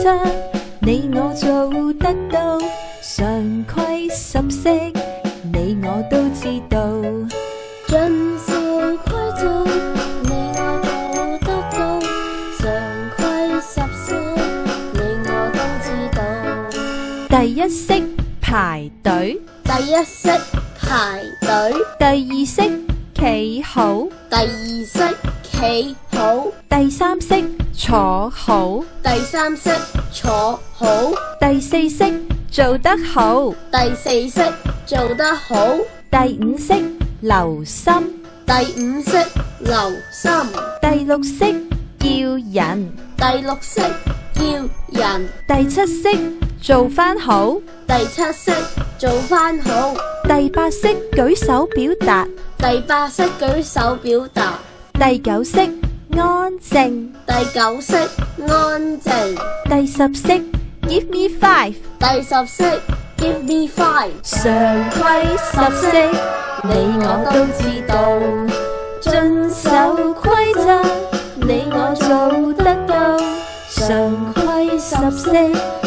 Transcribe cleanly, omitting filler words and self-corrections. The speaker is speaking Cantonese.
則，你我做得到。常規十式，你我都知道。遵守規則，你我做得到。常規十式，你我都知道。第一式排隊，第一式排隊，第二式企好，第二式企好，第三式坐好，第三式坐好，第四式做得好，第四式做得好，第五式留心，第五式留心，第六式叫人，第六式叫人，第七式做返好，第七式做返好，第八式舉手表達，第八式舉手表達，第九式安靜，第九式安靜，第十式 Give me five，第十式 Give me five。常規十式，你我都知道。遵守規則，你我做得到。常規十式。